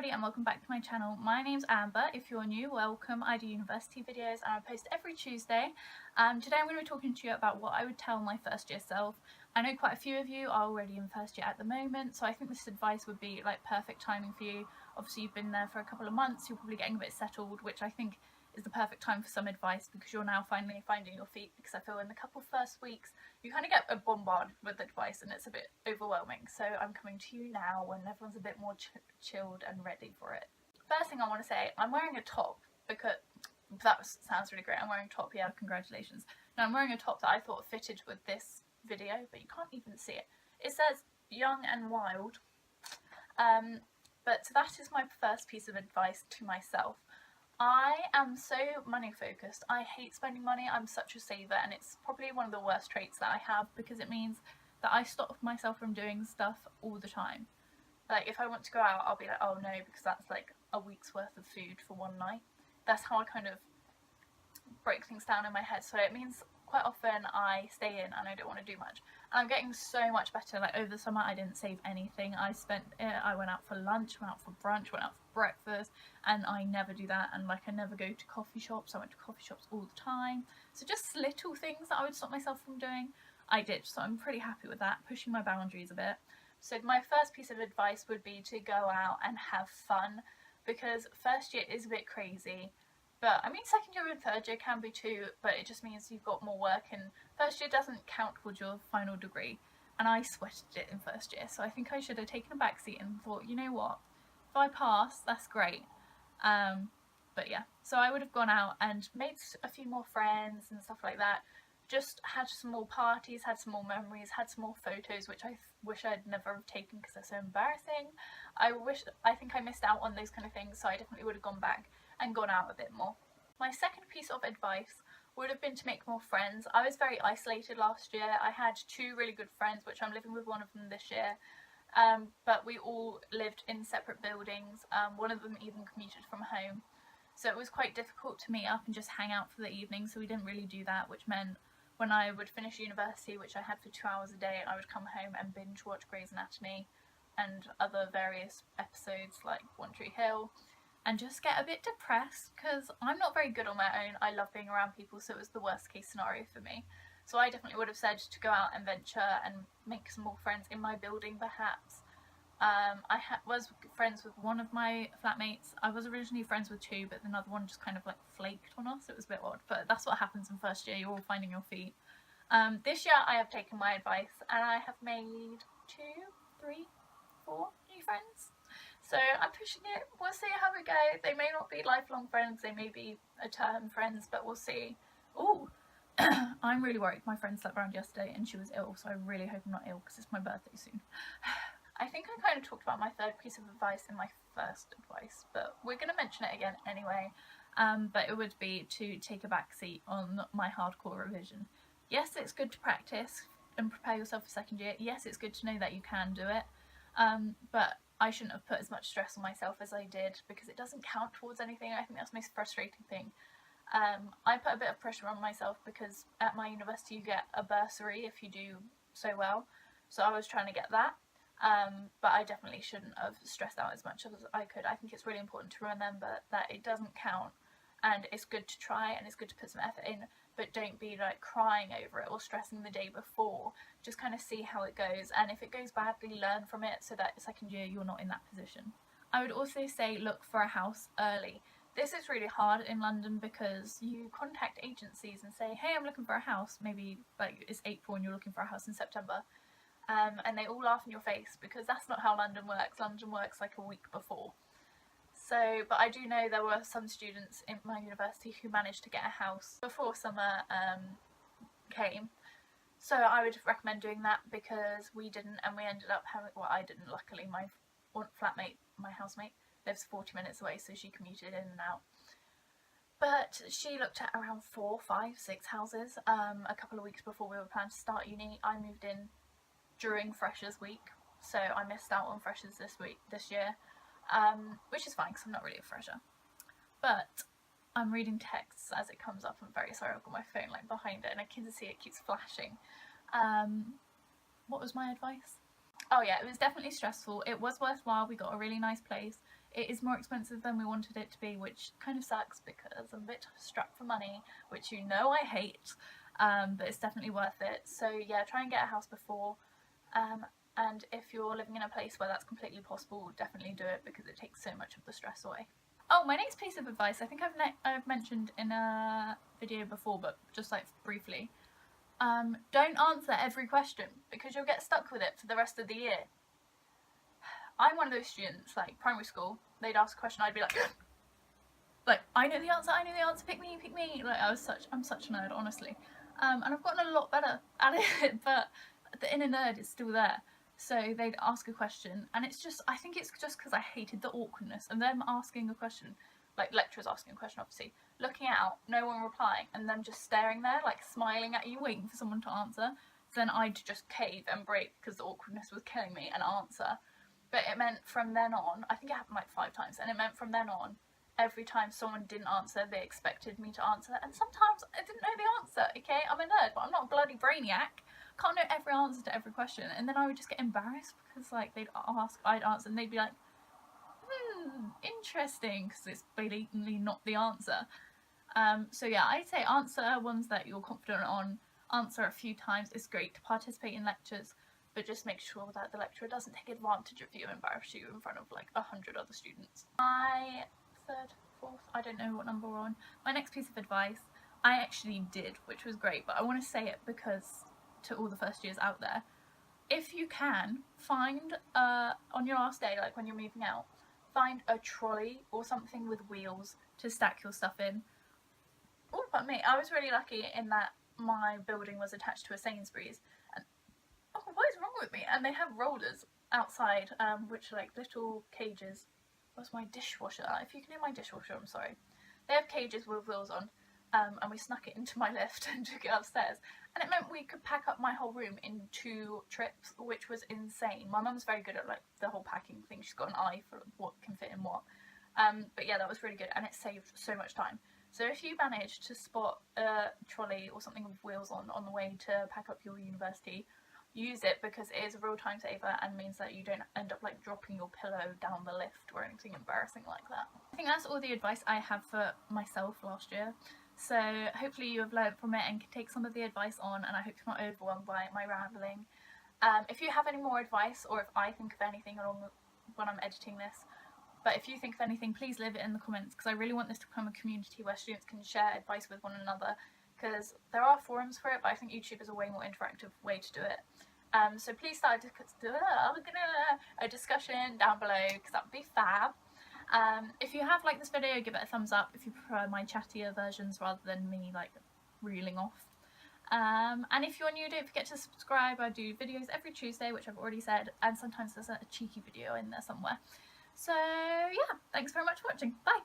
everybody and welcome back to my channel. My name's Amber. If you're new, welcome. I do university videos and I post every Tuesday. Today I'm going to be talking to you about what I would tell my first year self. I know quite a few of you are already in first year at the moment, so I think this advice would be like perfect timing for you. Obviously you've been there for a couple of months, you're probably getting a bit settled, which I think is the perfect time for some advice because you're now finally finding your feet, because I feel in the couple first weeks you kind of get bombarded with advice and it's a bit overwhelming. So I'm coming to you now when everyone's a bit more chilled and ready for it. First thing I want to say, I'm wearing a top because sounds really great. I'm wearing a top, yeah, congratulations. Now I'm wearing a top that I thought fitted with this video, but you can't even see it. It says young and wild, but that is my first piece of advice to myself. I am so money focused. I hate spending money. I'm such a saver, and it's probably one of the worst traits that I have because it means that I stop myself from doing stuff all the time. Like if I want to go out, I'll be like, oh no, because that's like a week's worth of food for one night. That's how I kind of break things down in my head. So it means quite often I stay in and I don't want to do much. And I'm getting so much better. Like over the summer I didn't save anything. I went out for lunch, went out for brunch, went out for breakfast, and I never do that. And like I never go to coffee shops. I went to coffee shops all the time. So just little things that I would stop myself from doing, I did. So I'm pretty happy with that, pushing my boundaries a bit. So my first piece of advice would be to go out and have fun, because first year is a bit crazy. But I mean, second year and third year can be too, but it just means you've got more work, and first year doesn't count towards your final degree. And I sweated it in first year, so I think I should have taken a back seat and thought, you know what, if I pass, that's great. But yeah, so I would have gone out and made a few more friends and stuff like that. Just had some more parties, had some more memories, had some more photos, which I wish I'd never have taken because they're so embarrassing. I think I missed out on those kind of things, so I definitely would have gone back and gone out a bit more. My second piece of advice would have been to make more friends. I was very isolated last year. I had two really good friends, which I'm living with one of them this year, but we all lived in separate buildings. One of them even commuted from home, so it was quite difficult to meet up and just hang out for the evening, so we didn't really do that, which meant when I would finish university, which I had for 2 hours a day, I would come home and binge watch Grey's Anatomy and other various episodes like One Tree Hill, and just get a bit depressed because I'm not very good on my own. I love being around people, so it was the worst case scenario for me. So I definitely would have said to go out and venture and make some more friends in my building perhaps. I was friends with one of my flatmates. I was originally friends with two, but another one just kind of like flaked on us. It was a bit odd, but that's what happens in first year. You're all finding your feet. This year I have taken my advice and I have made 2, 3, 4 new friends. So I'm pushing it. We'll see how we go. They may not be lifelong friends. They may be a term friends, but we'll see. Ooh, I'm really worried. My friend slept around yesterday and she was ill, so I really hope I'm not ill because it's my birthday soon. I think I kind of talked about my third piece of advice in my first advice, but we're going to mention it again anyway. But it would be to take a back seat on my hardcore revision. Yes, it's good to practice and prepare yourself for second year. Yes, it's good to know that you can do it. But I shouldn't have put as much stress on myself as I did because it doesn't count towards anything. I think that's the most frustrating thing. I put a bit of pressure on myself because at my university you get a bursary if you do so well. So I was trying to get that. But I definitely shouldn't have stressed out as much as I could. I think it's really important to remember that it doesn't count, and it's good to try and it's good to put some effort in, but don't be like crying over it or stressing the day before. Just kind of see how it goes, and if it goes badly, learn from it so that second year you're not in that position. I would also say look for a house early. This is really hard in London because you contact agencies and say, hey, I'm looking for a house. Maybe like it's April and you're looking for a house in September. And they all laugh in your face because that's not how London works. London works like a week before. So, but I do know there were some students in my university who managed to get a house before summer came. So I would recommend doing that because we didn't, and we ended up having, well, I didn't luckily, my flatmate, my housemate, lives 40 minutes away, so she commuted in and out. But she looked at around 4, 5, 6 houses a couple of weeks before we were planning to start uni. I moved in during Freshers Week, so I missed out on Freshers this year, which is fine because I'm not really a fresher. But I'm reading texts as it comes up. I'm very sorry, I've got my phone like behind it and I can see it keeps flashing. What was my advice? Oh yeah, it was definitely stressful. It was worthwhile. We got a really nice place. It is more expensive than we wanted it to be, which kind of sucks because I'm a bit strapped for money, which you know I hate, but it's definitely worth it. So yeah, try and get a house before, and if you're living in a place where that's completely possible, definitely do it because it takes so much of the stress away. Oh, my next piece of advice, I think I've mentioned in a video before, but just like briefly. Don't answer every question because you'll get stuck with it for the rest of the year. I'm one of those students, like primary school, they'd ask a question, I'd be like, I know the answer, pick me, Like I'm such a nerd, honestly. And I've gotten a lot better at it, but the inner nerd is still there. So they'd ask a question, and it's just, I think it's just because I hated the awkwardness and them asking a question, like lecturers asking a question, obviously, looking out, no one replying, and them just staring there, like smiling at you, waiting for someone to answer. Then I'd just cave and break because the awkwardness was killing me and answer. But it meant from then on, I think it happened like 5 times, and it meant from then on, every time someone didn't answer, they expected me to answer. And sometimes I didn't know the answer, okay? I'm a nerd, but I'm not a bloody brainiac. Can't know every answer to every question. And then I would just get embarrassed because like they'd ask, I'd answer, and they'd be like, interesting, because it's blatantly not the answer. So yeah, I'd say answer ones that you're confident on, answer a few times. It's great to participate in lectures, but just make sure that the lecturer doesn't take advantage of you and embarrass you in front of like 100 other students. My third, fourth, I don't know what number we're on. My next piece of advice, I actually did, which was great, but I want to say it because to all the first years out there, if you can, find on your last day, like when you're moving out, find a trolley or something with wheels to stack your stuff in. Oh, but me, I was really lucky in that my building was attached to a Sainsbury's, and oh, what is wrong with me? And they have rollers outside, which are like little cages. Where's my dishwasher? If you can hear my dishwasher, I'm sorry. They have cages with wheels on, and we snuck it into my lift and took it upstairs. And it meant we could pack up my whole room in 2 trips, which was insane. My mum's very good at like the whole packing thing. She's got an eye for what can fit in what. But yeah, that was really good, and it saved so much time. So if you manage to spot a trolley or something with wheels on the way to pack up your university, use it because it is a real time saver and means that you don't end up like dropping your pillow down the lift or anything embarrassing like that. I think that's all the advice I have for myself last year. So hopefully you have learned from it and can take some of the advice on, and I hope you're not overwhelmed by my rambling. If you have any more advice, or if I think of anything when I'm editing this, but if you think of anything, please leave it in the comments because I really want this to become a community where students can share advice with one another, because there are forums for it, but I think YouTube is a way more interactive way to do it. So please start a discussion down below because that would be fab. If you have liked this video, give it a thumbs up if you prefer my chattier versions rather than me like reeling off. And if you're new, don't forget to subscribe. I do videos every Tuesday, which I've already said, and sometimes there's a cheeky video in there somewhere. So yeah, thanks very much for watching. Bye!